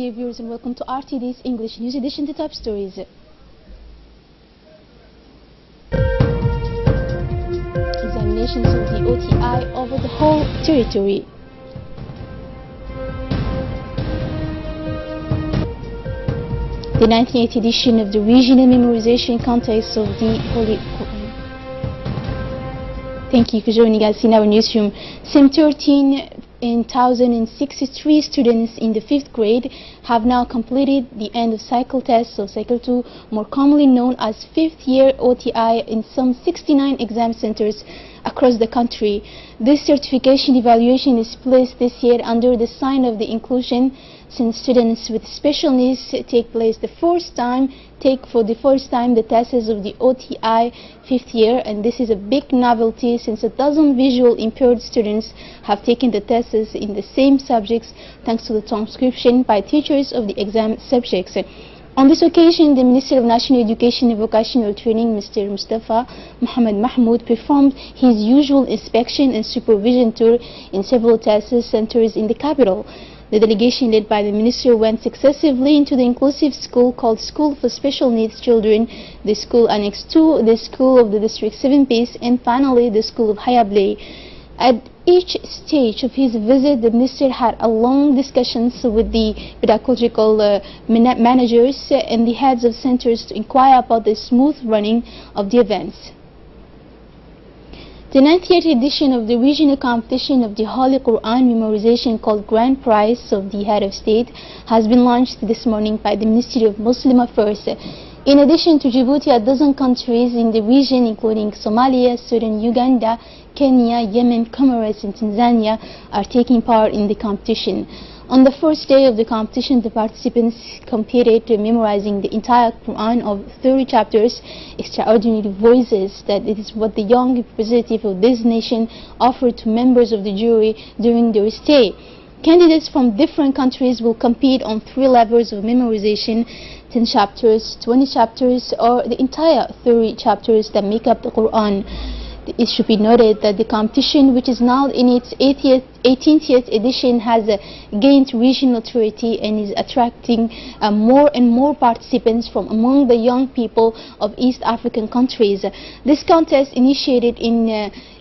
dear viewers, and welcome to RTD's English News Edition, the top stories. Examinations of the OTI over the whole territory. The 19th edition of the regional memorization contest of the Holy Quran. Thank you for joining us in our newsroom. Some 13,063 students in the 5th grade have now completed the end of cycle tests of Cycle 2, more commonly known as 5th year OTI, in some 69 exam centers across the country. This certification evaluation is placed this year under the sign of the inclusion, since students with special needs take for the first time the tests of the OTI 5th year, and this is a big novelty since a dozen visual impaired students have taken the tests in the same subjects thanks to the transcription by teachers of the exam subjects. On this occasion, the Minister of National Education and Vocational Training, Mr. Mustafa Muhammad Mahmoud, performed his usual inspection and supervision tour in several test centers in the capital. The delegation led by the Minister went successively into the inclusive school called School for Special Needs Children, the school annexed to the school of the District 7 Peace, and finally the school of Hayabley. At each stage of his visit, the Minister had a long discussions with the pedagogical managers and the heads of centers to inquire about the smooth running of the events. The 90th edition of the regional competition of the Holy Quran memorization called Grand Prize of the Head of State has been launched this morning by the Ministry of Muslim Affairs. In addition to Djibouti, a dozen countries in the region, including Somalia, Sudan, Uganda, Kenya, Yemen, Comoros and Tanzania, are taking part in the competition. On the first day of the competition, the participants competed memorizing the entire Quran of 30 chapters, extraordinary voices. That is what the young representative of this nation offered to members of the jury during their stay. Candidates from different countries will compete on 3 levels of memorization: 10 chapters, 20 chapters, or the entire 30 chapters that make up the Quran. It should be noted that the competition, which is now in its 18th edition, has gained regional notoriety and is attracting more and more participants from among the young people of East African countries. This contest, initiated in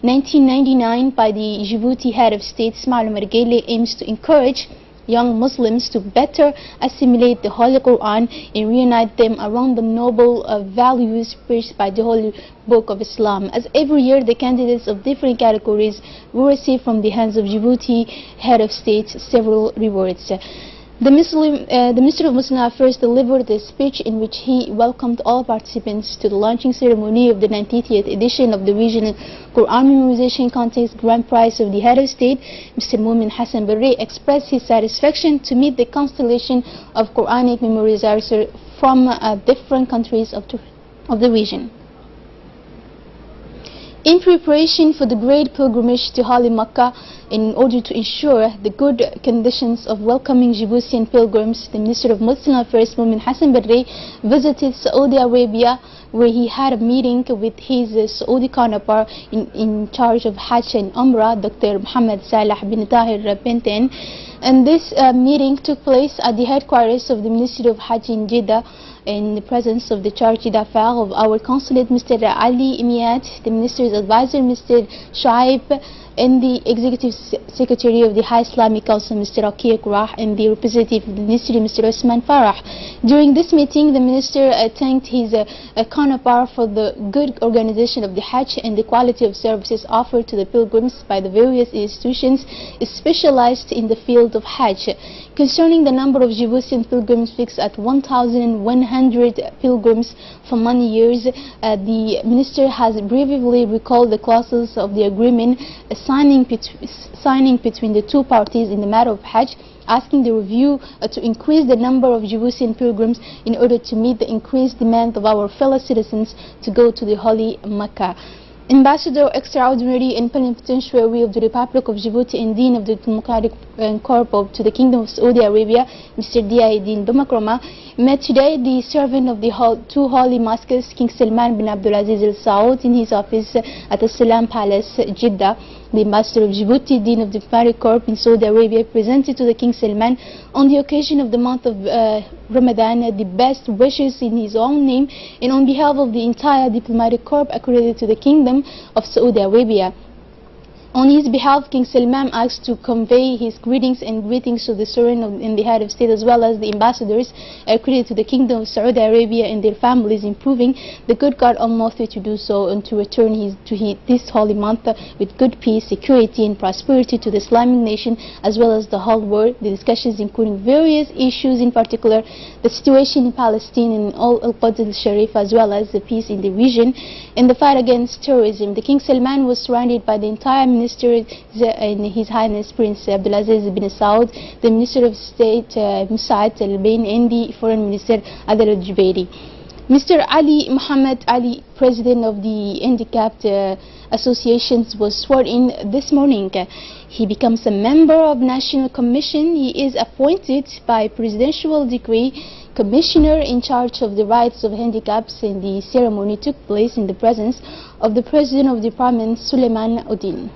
1999 by the Djibouti head of state, Ismail Margele, aims to encourage young Muslims to better assimilate the Holy Quran and reunite them around the noble values preached by the Holy Book of Islam. As every year, the candidates of different categories will receive from the hands of Djibouti head of state several rewards. The Minister of Muslim Affairs delivered a speech in which he welcomed all participants to the launching ceremony of the 90th edition of the regional Quran memorization contest Grand Prize of the Head of State. Mr. Mumin Hassan Barre expressed his satisfaction to meet the constellation of Quranic memorizers from different countries of the region. In preparation for the great pilgrimage to Holy Mecca, in order to ensure the good conditions of welcoming Djiboutian pilgrims, the Minister of Muslim Affairs, Mumin Hassan Barre, visited Saudi Arabia, where he had a meeting with his Saudi counterpart in charge of Hajj and Umrah, Dr. Mohammed Salah bin Tahir Benten. And this meeting took place at the headquarters of the Ministry of Hajj in Jeddah, in the presence of the Charge d'Affaires of our consulate, Mr. Ali Imiat, the Minister's advisor, Mr. Shuaib, and the Executive Secretary of the High Islamic Council, Mr. Akir Kurah, and the representative of the Ministry, Mr. Osman Farah. During this meeting, the Minister thanked his counterpart for the good organization of the Hajj and the quality of services offered to the pilgrims by the various institutions specialized in the field of Hajj. Concerning the number of Djiboutian pilgrims fixed at 1,100 pilgrims for many years, the Minister has briefly recalled the clauses of the agreement signing between the two parties in the matter of Hajj, asking the review to increase the number of Djiboutian pilgrims in order to meet the increased demand of our fellow citizens to go to the Holy Mecca. Ambassador Extraordinary and Plenipotentiary of the Republic of Djibouti and Dean of the Democratic Corps to the Kingdom of Saudi Arabia, Mr. Diaydin Domakrama, met today the servant of the two holy mosques, King Salman bin Abdulaziz Al Saud, in his office at the Salam Palace, Jeddah. The ambassador of Djibouti, Dean of the Diplomatic Corps in Saudi Arabia, presented to the King Salman on the occasion of the month of Ramadan the best wishes in his own name and on behalf of the entire Diplomatic Corps accredited to the Kingdom of Saudi Arabia. On his behalf, King Salman asked to convey his greetings to the sovereign and the head of state, as well as the ambassadors accredited to the Kingdom of Saudi Arabia and their families, improving the good God Almighty to do so and to return this holy month with good peace, security and prosperity to the Islamic nation as well as the whole world. The discussions including various issues, in particular the situation in Palestine and all al-Quds al-Sharif, as well as the peace in the region and the fight against terrorism. The King Salman was surrounded by the entire minister and His Highness Prince Abdulaziz bin Saud, the Minister of State Musa'ad al-Bain and the Foreign Minister Adel al-Jubairi. Mr. Ali Muhammad Ali, President of the Handicapped Associations, was sworn in this morning. He becomes a member of National Commission. He is appointed by presidential decree Commissioner in charge of the rights of handicaps, and the ceremony took place in the presence of the President of the Department, Suleiman Udin.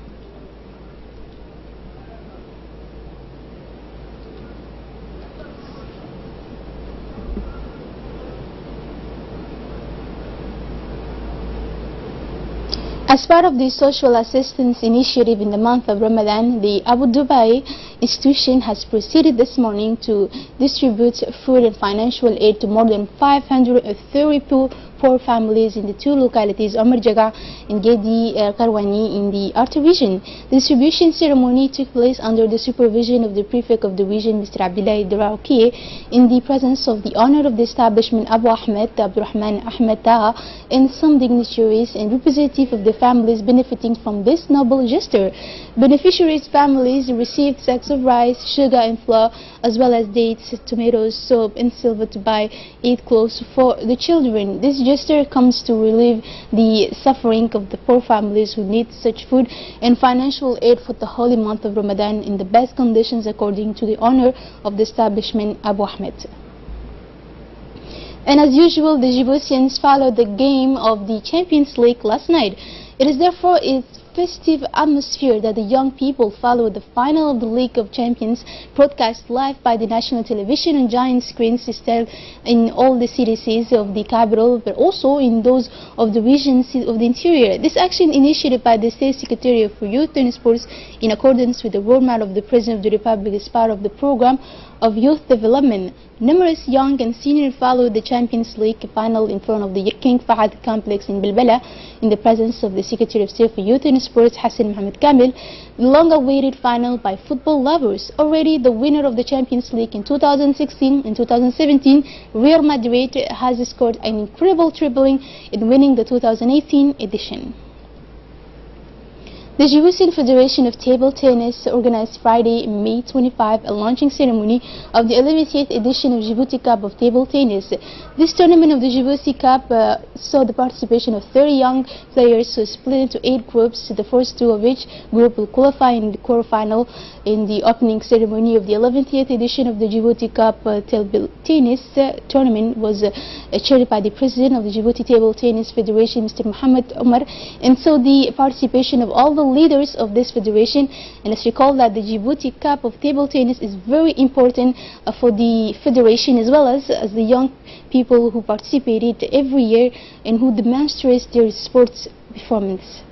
As part of the social assistance initiative in the month of Ramadan, the Abu Dhabi institution has proceeded this morning to distribute food and financial aid to more than 534 poor families in the two localities, Omar Jaga and Gedi Karwani, in the RTD region. The distribution ceremony took place under the supervision of the prefect of the region, Mr. Abdullah Darauki, in the presence of the owner of the establishment, Abu Ahmed Abdurrahman Ahmed Taha, and some dignitaries and representatives of the families benefiting from this noble gesture. Beneficiaries' families received sacks of rice, sugar and flour, as well as dates, tomatoes, soap and silver to buy 8 clothes for the children. This gesture comes to relieve the suffering of the poor families who need such food and financial aid for the holy month of Ramadan in the best conditions, according to the owner of the establishment, Abu Ahmed. And as usual, the Djiboutians followed the game of the Champions League last night. It is therefore its festive atmosphere that the young people followed the final of the League of Champions, broadcast live by the national television and giant screens installed in all the cities of the capital, but also in those of the regions of the interior. This action, initiated by the State Secretary for Youth and Sports in accordance with the roadmap of the President of the Republic, is part of the program of youth development. Numerous young and senior followed the Champions League final in front of the King Fahad complex in Bilbala in the presence of the Secretary of State for Youth and Sports, Hassan Mohamed Kamil. The long-awaited final by football lovers. Already the winner of the Champions League in 2016 and 2017, Real Madrid, has scored an incredible tripling in winning the 2018 edition. The Djiboutian Federation of Table Tennis organized Friday, May 25, a launching ceremony of the 11th edition of Djibouti Cup of Table Tennis. This tournament of the Djibouti Cup saw the participation of 30 young players who split into 8 groups, the first 2 of each group will qualify in the quarterfinal. In the opening ceremony of the 11th edition of the Djibouti Cup Table Tennis tournament was chaired by the President of the Djibouti Table Tennis Federation, Mr. Mohammed Omar, and so the participation of all the leaders of this federation. And let's recall that the Djibouti Cup of Table Tennis is very important for the federation, as well as the young people who participated every year and who demonstrate their sports performance.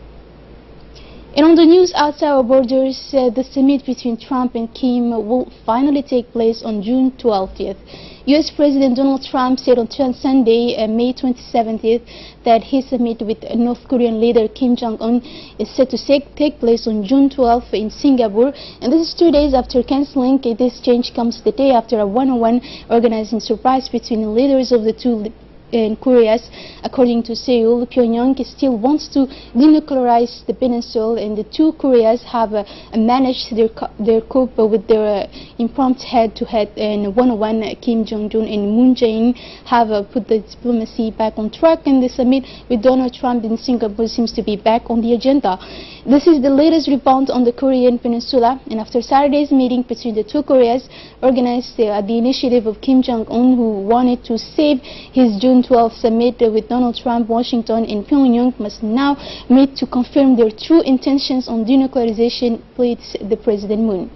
And on the news outside our borders, the summit between Trump and Kim will finally take place on June 12th. U.S. President Donald Trump said on Sunday, May 27th, that his summit with North Korean leader Kim Jong-un is set to take place on June 12th in Singapore. And this is 2 days after cancelling. This change comes the day after a one-on-one organizing surprise between the leaders of the two in Koreas. According to Seoul, Pyongyang still wants to denuclearize the peninsula, and the two Koreas have managed their cope with their impromptu head-to-head and one-on-one. Kim Jong-un and Moon Jae-in have put the diplomacy back on track, and the summit with Donald Trump in Singapore seems to be back on the agenda. This is the latest rebound on the Korean peninsula, and after Saturday's meeting between the two Koreas organized at the initiative of Kim Jong-un, who wanted to save his June June 12 summit with Donald Trump, Washington and Pyongyang must now meet to confirm their true intentions on denuclearization, pleads the President Moon.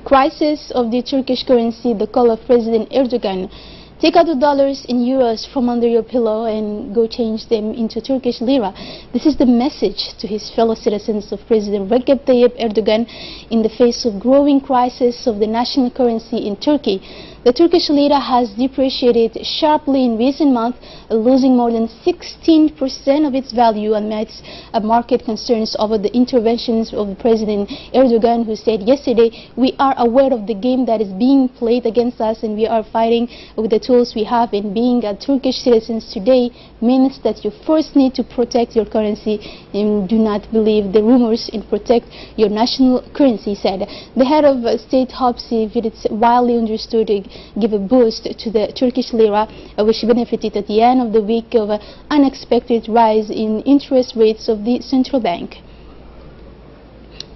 Crisis of the Turkish currency, the call of President Erdogan. Take out the dollars and euros from under your pillow and go change them into Turkish lira. This is the message to his fellow citizens of President Recep Tayyip Erdogan in the face of growing crisis of the national currency in Turkey. The Turkish lira has depreciated sharply in recent months, losing more than 16% of its value amidst market concerns over the interventions of President Erdogan, who said yesterday, "We are aware of the game that is being played against us and we are fighting with the tools we have, and being a Turkish citizens today means that you first need to protect your currency and do not believe the rumors and protect your national currency," said. The head of state hopes if it is widely understood to give a boost to the Turkish lira, which benefited at the end of the week of an unexpected rise in interest rates of the central bank.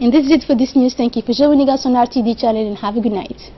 And this is it for this news. Thank you for joining us on RTD channel and have a good night.